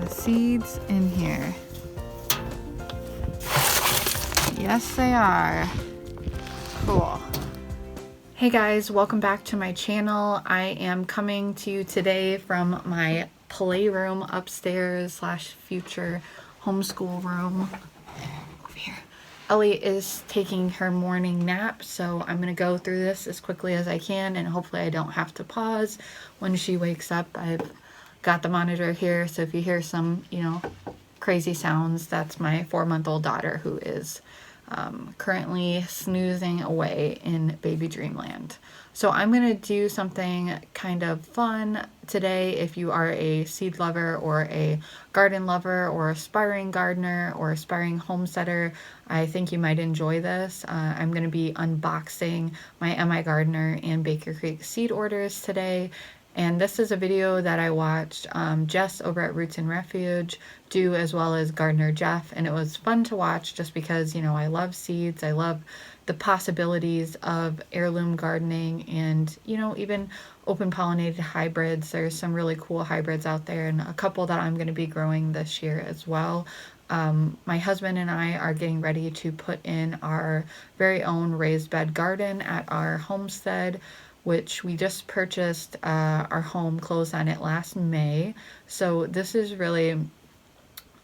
the seeds in here. Yes, they are. Cool. Hey guys, welcome back to my channel. I am coming to you today from my playroom upstairs slash future homeschool room. Over here. Ellie is taking her morning nap, so I'm going to go through this as quickly as I can, and hopefully I don't have to pause when she wakes up. I've got the monitor here, so if you hear some, crazy sounds, that's my 4-month-old daughter who is currently snoozing away in baby dreamland. So I'm going to do something kind of fun today. If you are a seed lover or a garden lover or aspiring gardener or aspiring homesteader, I think you might enjoy this. I'm going to be unboxing my MI Gardener and Baker Creek seed orders today. And this is a video that I watched Jess over at Roots and Refuge do, as well as Gardener Jeff, and it was fun to watch just because, I love seeds. I love the possibilities of heirloom gardening and, even open pollinated hybrids. There's some really cool hybrids out there, and a couple that I'm going to be growing this year as well. My husband and I are getting ready to put in our very own raised bed garden at our homestead, which we just purchased. Our home closed on it last May. So this is really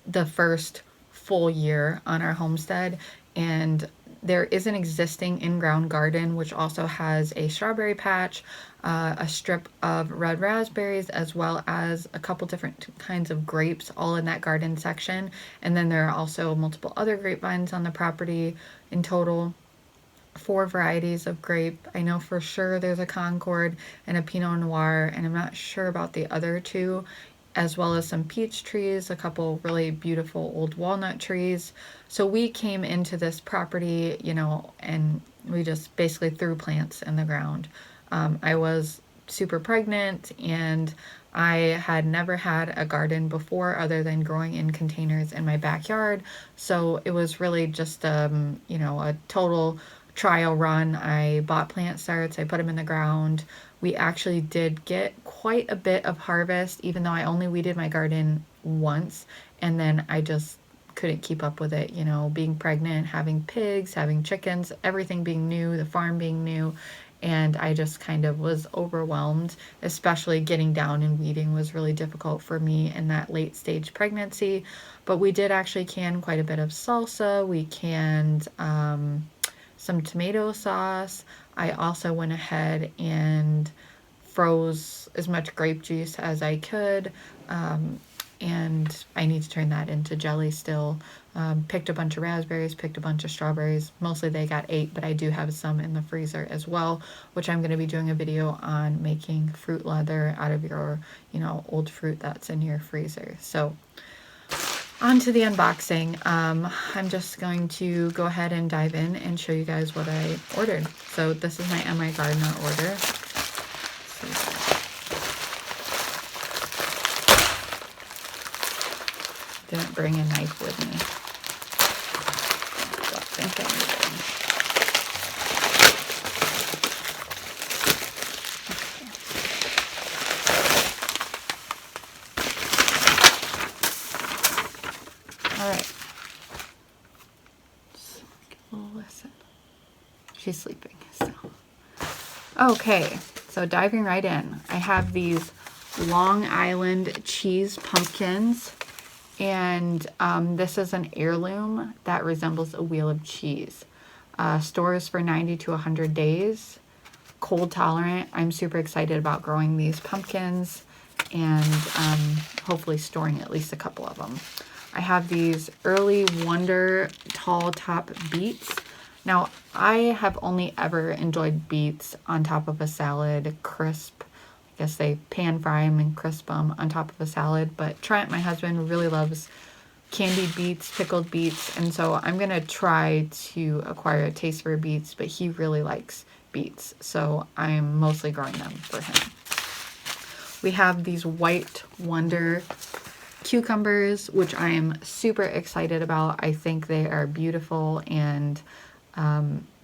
the first full year on our homestead, and there is an existing in-ground garden which also has a strawberry patch, a strip of red raspberries, as well as a couple different kinds of grapes all in that garden section. And then there are also multiple other grapevines on the property. In total, 4 varieties of grape. I know for sure there's a Concord and a Pinot Noir, and I'm not sure about the other 2, as well as some peach trees, a couple really beautiful old walnut trees. So we came into this property, and we just basically threw plants in the ground. I was super pregnant, and I had never had a garden before other than growing in containers in my backyard. So it was really just, a total trial run. I bought plant starts, I put them in the ground. We actually did get quite a bit of harvest, even though I only weeded my garden once, and then I just couldn't keep up with it, being pregnant, having pigs, having chickens, everything being new, the farm being new, and I just kind of was overwhelmed. Especially getting down and weeding was really difficult for me in that late stage pregnancy. But we did actually can quite a bit of salsa. We canned some tomato sauce. I also went ahead and froze as much grape juice as I could, and I need to turn that into jelly still. Picked a bunch of raspberries, picked a bunch of strawberries. Mostly they got 8, but I do have some in the freezer as well, which I'm going to be doing a video on making fruit leather out of your, old fruit that's in your freezer. So on to the unboxing. I'm just going to go ahead and dive in and show you guys what I ordered. So this is my MI Gardener order. Didn't bring a knife with me. Don't think I need All right. Listen. She's sleeping still. Okay, so diving right in. I have these Long Island cheese pumpkins, and this is an heirloom that resembles a wheel of cheese. Stores for 90 to 100 days. Cold tolerant. I'm super excited about growing these pumpkins and hopefully storing at least a couple of them. I have these Early Wonder tall top beets. Now, I have only ever enjoyed beets on top of a salad, crisp. I guess they pan fry them and crisp them on top of a salad. But Trent, my husband, really loves candied beets, pickled beets, and so I'm going to try to acquire a taste for beets, but he really likes beets, so I'm mostly growing them for him. We have these White Wonder cucumbers, which I am super excited about. I think they are beautiful, and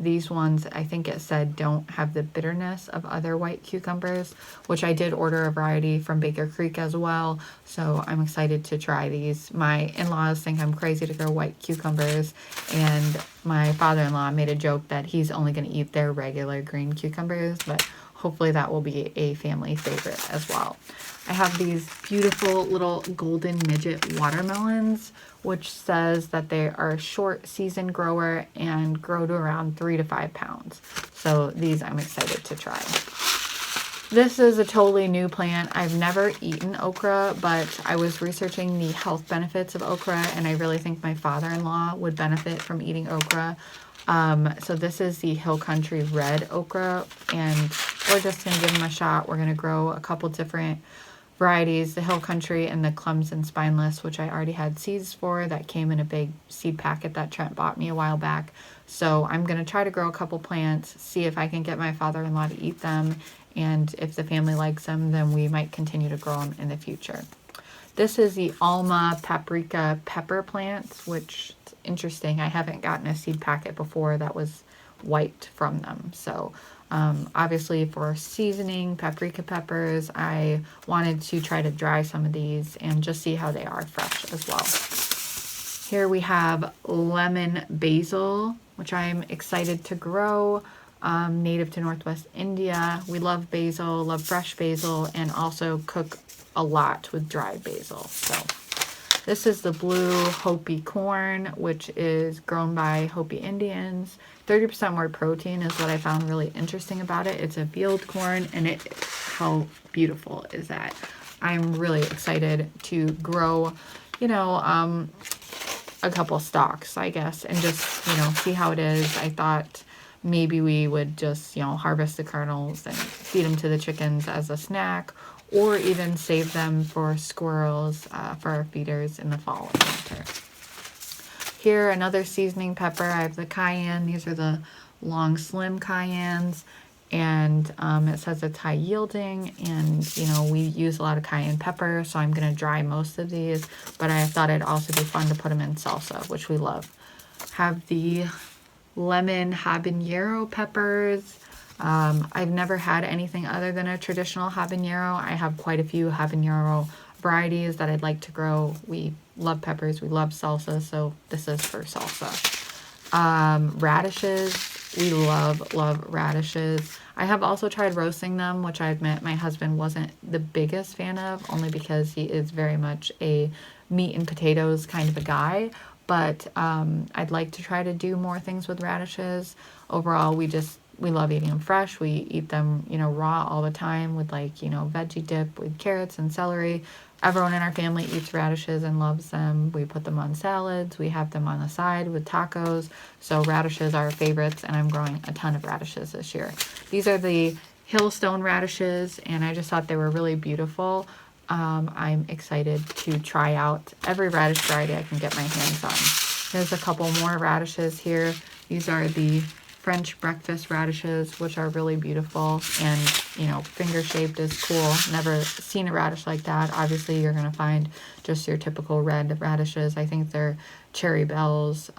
These ones, I think it said, don't have the bitterness of other white cucumbers, which I did order a variety from Baker Creek as well. So I'm excited to try these. My in-laws think I'm crazy to grow white cucumbers, and my father-in-law made a joke that he's only going to eat their regular green cucumbers, but hopefully that will be a family favorite as well. I have these beautiful little golden midget watermelons, which says that they are a short season grower and grow to around 3 to 5 pounds. So these I'm excited to try. This is a totally new plant. I've never eaten okra, but I was researching the health benefits of okra, and I really think my father-in-law would benefit from eating okra. So this is the Hill Country red okra, and we're just going to give them a shot. We're going to grow a couple different varieties, the Hill Country and the Clemson Spineless, which I already had seeds for that came in a big seed packet that Trent bought me a while back. So I'm going to try to grow a couple plants, see if I can get my father-in-law to eat them, and if the family likes them, then we might continue to grow them in the future. This is the Alma paprika pepper plants, which is interesting. I haven't gotten a seed packet before that was white from them. So obviously for seasoning paprika peppers, I wanted to try to dry some of these and just see how they are fresh as well. Here we have lemon basil, which I'm excited to grow. Native to Northwest India. We love basil, love fresh basil, and also cook a lot with dried basil. So this is the blue Hopi corn, which is grown by Hopi Indians. 30% more protein is what I found really interesting about it. It's a field corn, and how beautiful is that? I'm really excited to grow, a couple stalks, I guess, and just, see how it is. I thought maybe we would just, harvest the kernels and feed them to the chickens as a snack, or even save them for squirrels for our feeders in the fall and winter. Here, another seasoning pepper. I have the cayenne. These are the long, slim cayennes, and it says it's high yielding, and we use a lot of cayenne pepper, so I'm going to dry most of these, but I thought it'd also be fun to put them in salsa, which we love. Have the lemon habanero peppers. I've never had anything other than a traditional habanero. I have quite a few habanero varieties that I'd like to grow. We love peppers, we love salsa, so this is for salsa. Radishes, we love radishes. I have also tried roasting them, which I admit my husband wasn't the biggest fan of, only because he is very much a meat and potatoes kind of a guy. But I'd like to try to do more things with radishes. Overall, we love eating them fresh. We eat them, raw all the time with veggie dip with carrots and celery. Everyone in our family eats radishes and loves them. We put them on salads. We have them on the side with tacos. So radishes are our favorites, and I'm growing a ton of radishes this year. These are the Hillstone radishes, and I just thought they were really beautiful. I'm excited to try out every radish variety I can get my hands on. There's a couple more radishes here. These are the French breakfast radishes, which are really beautiful, and finger shaped is cool. Never seen a radish like that. Obviously you're going to find just your typical red radishes. I think they're Cherry Bells,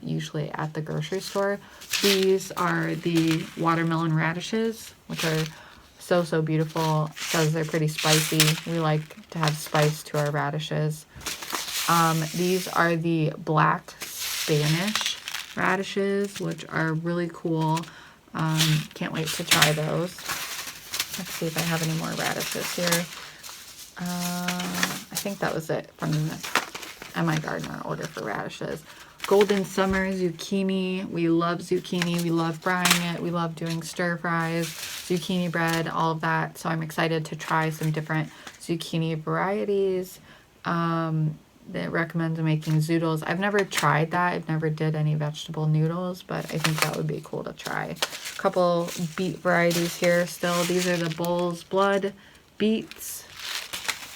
usually at the grocery store. These are the watermelon radishes, which are so beautiful because they're pretty spicy. We like to have spice to our radishes. These are the black Spanish radishes, which are really cool. Can't wait to try those. Let's see if I have any more radishes here. I think that was it from the MI Gardener order for radishes. Golden Summer zucchini. We love zucchini. We love frying it. We love doing stir fries, zucchini bread, all of that. So I'm excited to try some different zucchini varieties. That recommends making zoodles. I've never tried that. I've never did any vegetable noodles, but I think that would be cool to try. A couple beet varieties here still. These are the Bull's Blood beets,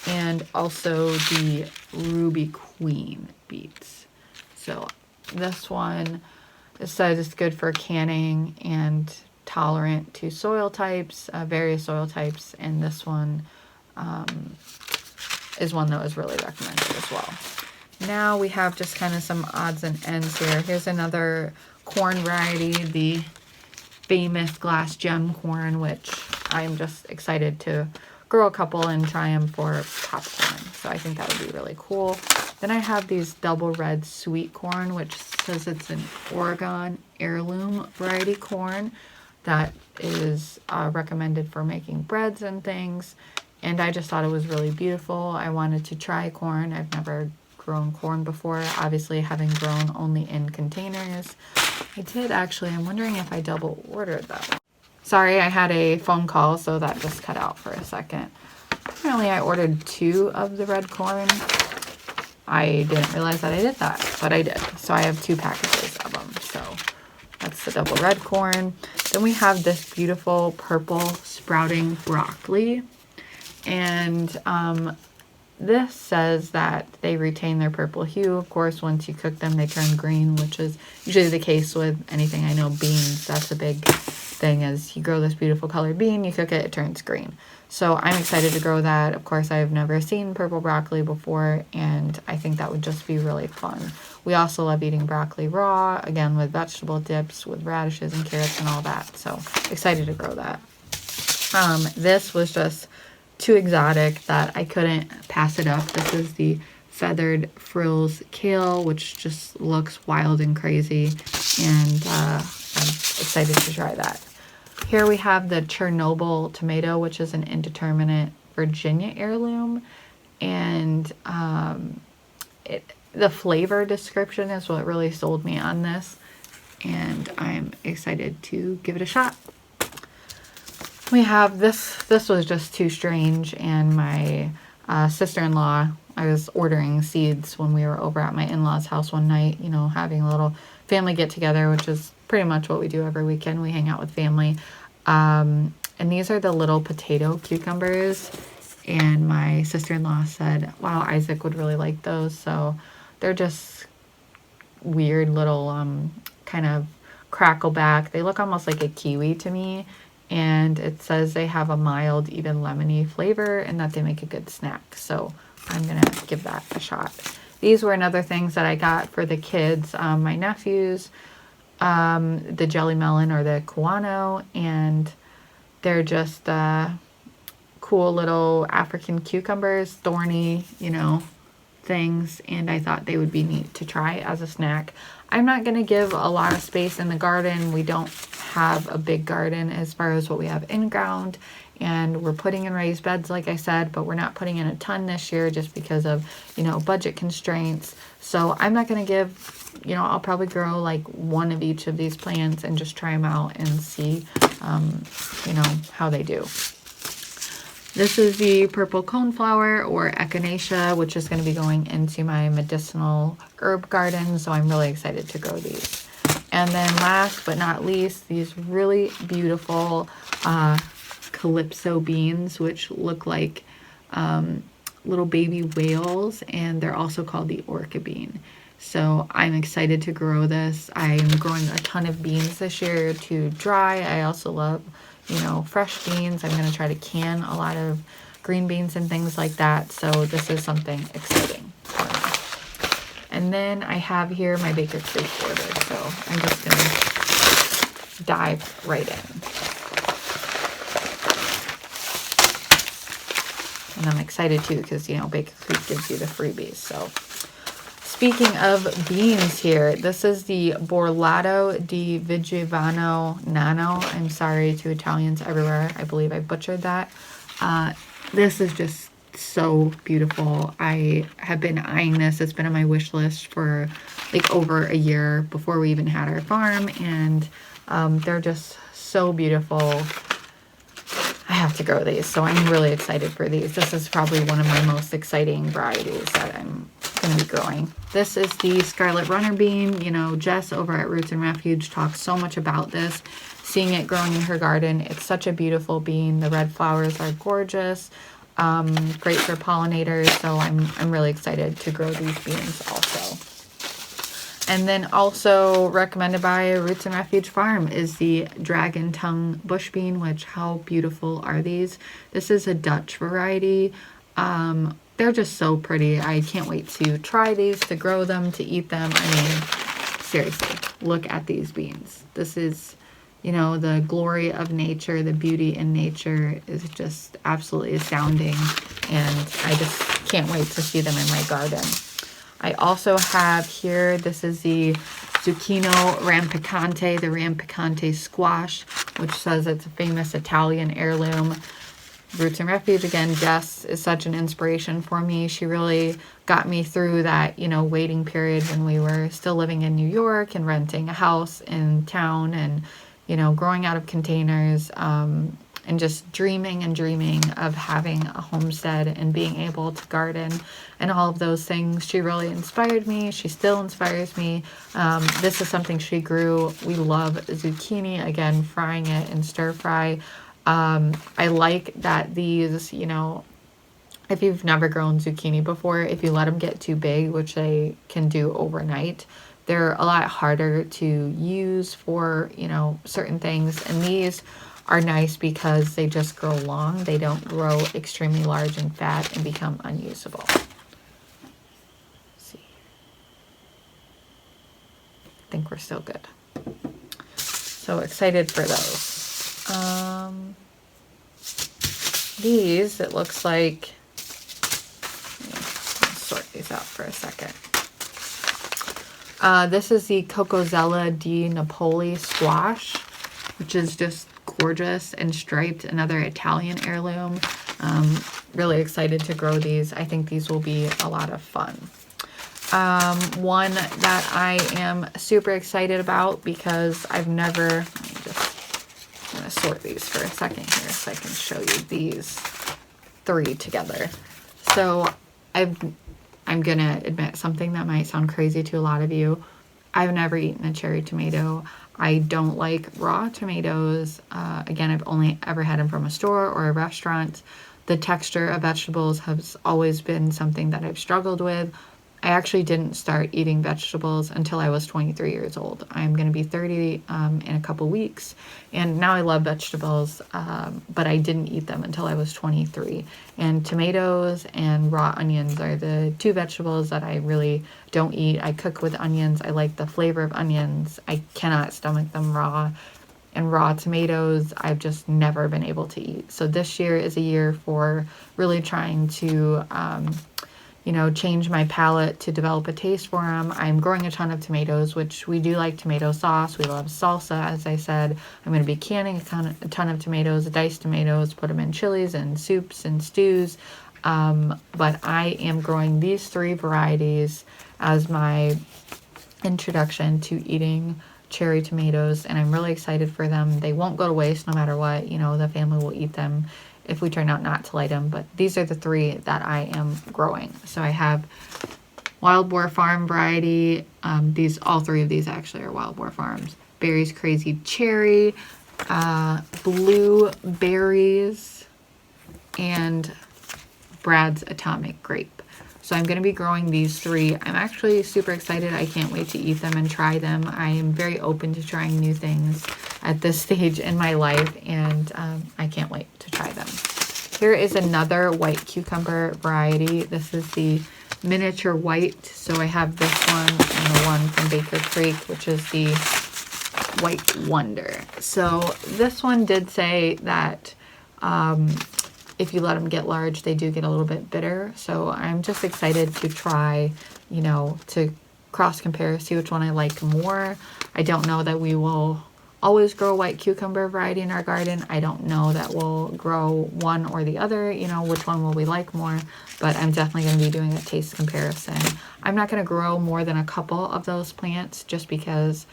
and also the Ruby Queen beets. So this one, it says it's good for canning and tolerant to soil types, various soil types, and this one is one that was really recommended as well. Now we have just kind of some odds and ends here. Here's another corn variety, the famous glass gem corn, which I am just excited to grow a couple and try them for popcorn. So I think that would be really cool. Then I have these double red sweet corn, which says it's an Oregon heirloom variety corn that is recommended for making breads and things. And I just thought it was really beautiful. I wanted to try corn. I've never grown corn before, obviously having grown only in containers. I did actually, I'm wondering if I double ordered that. Sorry, I had a phone call, so that just cut out for a second. Apparently I ordered 2 of the red corn. I didn't realize that I did that, but I did. So I have 2 packages of them. So that's the double red corn. Then we have this beautiful purple sprouting broccoli. And this says that they retain their purple hue. Of course, once you cook them, they turn green, which is usually the case with anything. I know beans, that's a big thing, is you grow this beautiful colored bean, you cook it, it turns green. So I'm excited to grow that. Of course, I've never seen purple broccoli before, and I think that would just be really fun. We also love eating broccoli raw, again, with vegetable dips, with radishes and carrots and all that. So excited to grow that. This was just too exotic that I couldn't pass it up. This is the feathered frills kale, which just looks wild and crazy, and I'm excited to try that. Here we have the Chernobyl tomato, which is an indeterminate Virginia heirloom, and the flavor description is what really sold me on this, and I'm excited to give it a shot. We have this was just too strange, and my sister-in-law, I was ordering seeds when we were over at my in-laws' house one night, you know, having a little family get-together, which is pretty much what we do every weekend. We hang out with family. And these are the little potato cucumbers, and my sister-in-law said, wow, Isaac would really like those. So they're just weird little kind of crackle back. They look almost like a kiwi to me. And it says they have a mild, even lemony flavor and that they make a good snack. So I'm going to give that a shot. These were another things that I got for the kids, my nephews, the jelly melon or the guano, and they're just cool little African cucumbers, thorny, you know, things, and I thought they would be neat to try as a snack. I'm not going to give a lot of space in the garden. We don't have a big garden as far as what we have in ground, and we're putting in raised beds, like I said, but we're not putting in a ton this year just because of, you know, budget constraints. So I'm not going to give, you know, I'll probably grow like 1 of each of these plants and just try them out and see, you know, how they do. This is the purple coneflower or echinacea, which is going to be going into my medicinal herb garden. So I'm really excited to grow these. And then last but not least, these really beautiful calypso beans, which look like little baby whales, and they're also called the orca bean. So I'm excited to grow this. I'm growing a ton of beans this year to dry. I also love, you know, fresh beans. I'm going to try to can a lot of green beans and things like that. So this is something exciting for me. And then I have here my Baker Creek order. So I'm just going to dive right in. And I'm excited too because, you know, Baker Creek gives you the freebies. So speaking of beans here, this is the Borlato di Vigevano Nano. I'm sorry to Italians everywhere. I believe I butchered that. This is just so beautiful. I have been eyeing this. It's been on my wish list for like over a year before we even had our farm. And they're just so beautiful. I have to grow these, so I'm really excited for these. This is probably one of my most exciting varieties that I'm going to be growing. This is the Scarlet Runner bean. You know, Jess over at Roots and Refuge talks so much about this. Seeing it growing in her garden, it's such a beautiful bean. The red flowers are gorgeous. Great for pollinators, so I'm really excited to grow these beans also. And then also recommended by Roots and Refuge Farm is the Dragon Tongue bush bean, which how beautiful are these? This is a Dutch variety. They're just so pretty. I can't wait to try these, to grow them, to eat them. I mean, seriously, look at these beans. This is, you know, the glory of nature, the beauty in nature is just absolutely astounding. And I just can't wait to see them in my garden. I also have here, this is the Zucchino Rampicante, the Rampicante squash, which says it's a famous Italian heirloom. Roots and Refuge, again, Jess is such an inspiration for me. She really got me through that, you know, waiting period when we were still living in New York and renting a house in town and, you know, growing out of containers, and just dreaming and dreaming of having a homestead and being able to garden and all of those things. She really inspired me. She still inspires me. This is something she grew. We love zucchini, again, frying it in stir fry. I like that these, you know, if you've never grown zucchini before, if you let them get too big, which they can do overnight, they're a lot harder to use for, you know, certain things. And these are nice because they just grow long. They don't grow extremely large and fat and become unusable. Let's see. I think we're still good. So excited for those. These, it looks like, let's sort these out for a second. This is the Cocozella di Napoli squash, which is just gorgeous and striped, another Italian heirloom. Really excited to grow these. I think these will be a lot of fun. One that I am super excited about because I've never, I'm going to sort these for a second here so I can show you these three together. So I'm going to admit something that might sound crazy to a lot of you. I've never eaten a cherry tomato. I don't like raw tomatoes. Again, I've only ever had them from a store or a restaurant. The texture of vegetables has always been something that I've struggled with. I actually didn't start eating vegetables until I was 23 years old. I'm going to be 30 in a couple weeks, and now I love vegetables, but I didn't eat them until I was 23. And tomatoes and raw onions are the two vegetables that I really don't eat. I cook with onions. I like the flavor of onions. I cannot stomach them raw. And raw tomatoes, I've just never been able to eat. So this year is a year for really trying to you know, change my palate to develop a taste for them. I'm growing a ton of tomatoes, which we do like tomato sauce. We love salsa, as I said. I'm going to be canning a ton of tomatoes, diced tomatoes, put them in chilies and soups and stews. But I am growing these three varieties as my introduction to eating cherry tomatoes, and I'm really excited for them. They won't go to waste no matter what. You know, the family will eat them if we turn out not to like them, but these are the three that I am growing. So I have Wild Boar Farm variety. All three of these actually are Wild Boar Farms. Barry's Crazy Cherry, Blueberries, and Brad's Atomic Grape. So I'm going to be growing these three. I'm actually super excited. I can't wait to eat them and try them. I am very open to trying new things at this stage in my life, and I can't wait to try them. Here is another white cucumber variety. This is the miniature white. So I have this one and the one from Baker Creek, which is the White Wonder. So this one did say that if you let them get large, they do get a little bit bitter. So I'm just excited to try, you know, to cross compare, see which one I like more. I don't know that we will always grow white cucumber variety in our garden. I don't know that we'll grow one or the other, you know, which one will we like more, but I'm definitely going to be doing a taste comparison. I'm not going to grow more than a couple of those plants just because,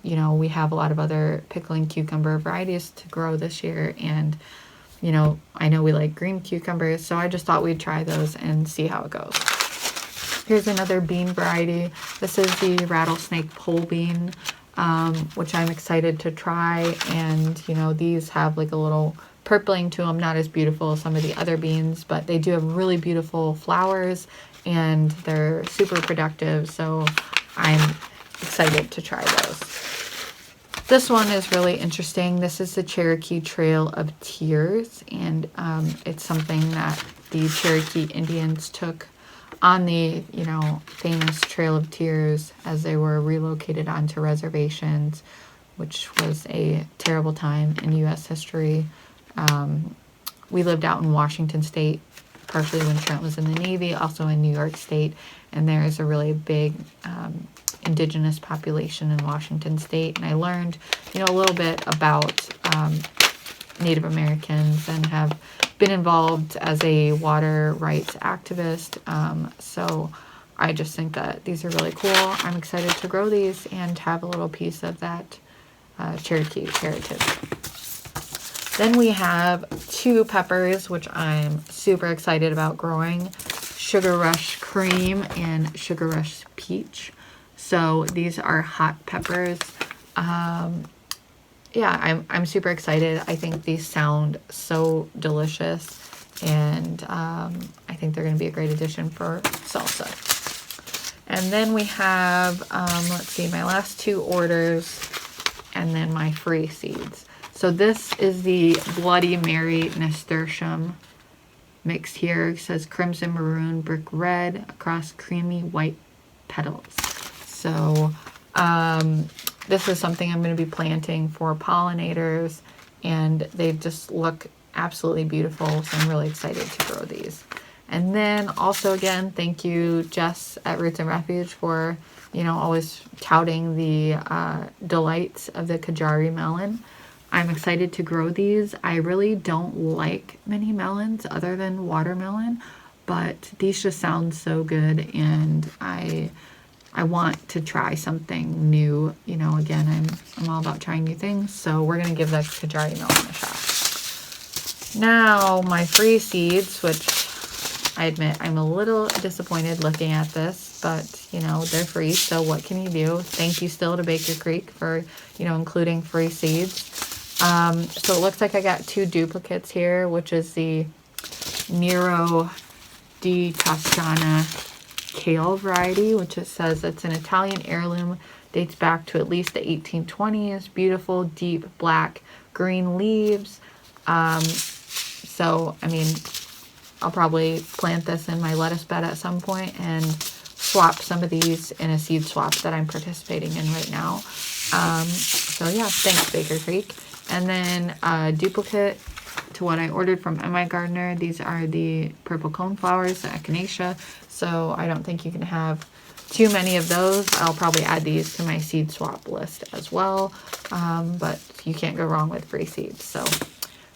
you know, we have a lot of other pickling cucumber varieties to grow this year, and you know, I know we like green cucumbers, so I just thought we'd try those and see how it goes. Here's another bean variety. This is the rattlesnake pole bean, which I'm excited to try. And, you know, these have like a little purpling to them, not as beautiful as some of the other beans, but they do have really beautiful flowers and they're super productive. So I'm excited to try those. This one is really interesting. This is the Cherokee Trail of Tears, and it's something that the Cherokee Indians took on the, you know, famous Trail of Tears as they were relocated onto reservations, which was a terrible time in U.S. history. We lived out in Washington State, partially when Trent was in the Navy, also in New York State, and there is a really big indigenous population in Washington State, and I learned, you know, a little bit about Native Americans and have been involved as a water rights activist. So I just think that these are really cool. I'm excited to grow these and have a little piece of that Cherokee heritage. Then we have 2 peppers, which I'm super excited about growing. Sugar Rush Cream and Sugar Rush Peach. So these are hot peppers. Yeah, I'm super excited. I think these sound so delicious, and I think they're going to be a great addition for salsa. And then we have, let's see, my last 2 orders, and then my free seeds. So this is the Bloody Mary nasturtium mixed here. It says crimson maroon brick red across creamy white petals. So this is something I'm going to be planting for pollinators, and they just look absolutely beautiful. So I'm really excited to grow these. And then also, again, thank you, Jess at Roots and Refuge, for, you know, always touting the delights of the Kajari melon. I'm excited to grow these. I really don't like many melons other than watermelon, but these just sound so good, and I want to try something new. You know, again, I'm all about trying new things, so we're gonna give the Kajari melon a shot. Now my free seeds, which I admit I'm a little disappointed looking at this, but you know, they're free, so what can you do? Thank you still to Baker Creek for, you know, including free seeds. So it looks like I got 2 duplicates here, which is the Nero di Toscana kale variety, which it says it's an Italian heirloom, dates back to at least the 1820s, beautiful deep black green leaves. So I mean, I'll probably plant this in my lettuce bed at some point and swap some of these in a seed swap that I'm participating in right now. So yeah, thanks Baker Creek. And then a duplicate to what I ordered from M.I. Gardener. These are the purple coneflowers, the echinacea. So I don't think you can have too many of those. I'll probably add these to my seed swap list as well. But you can't go wrong with free seeds. So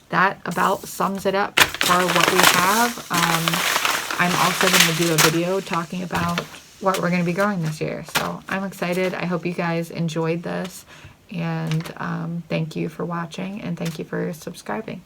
that about sums it up for what we have. I'm also going to do a video talking about what we're going to be growing this year. So I'm excited. I hope you guys enjoyed this. And thank you for watching, and thank you for subscribing.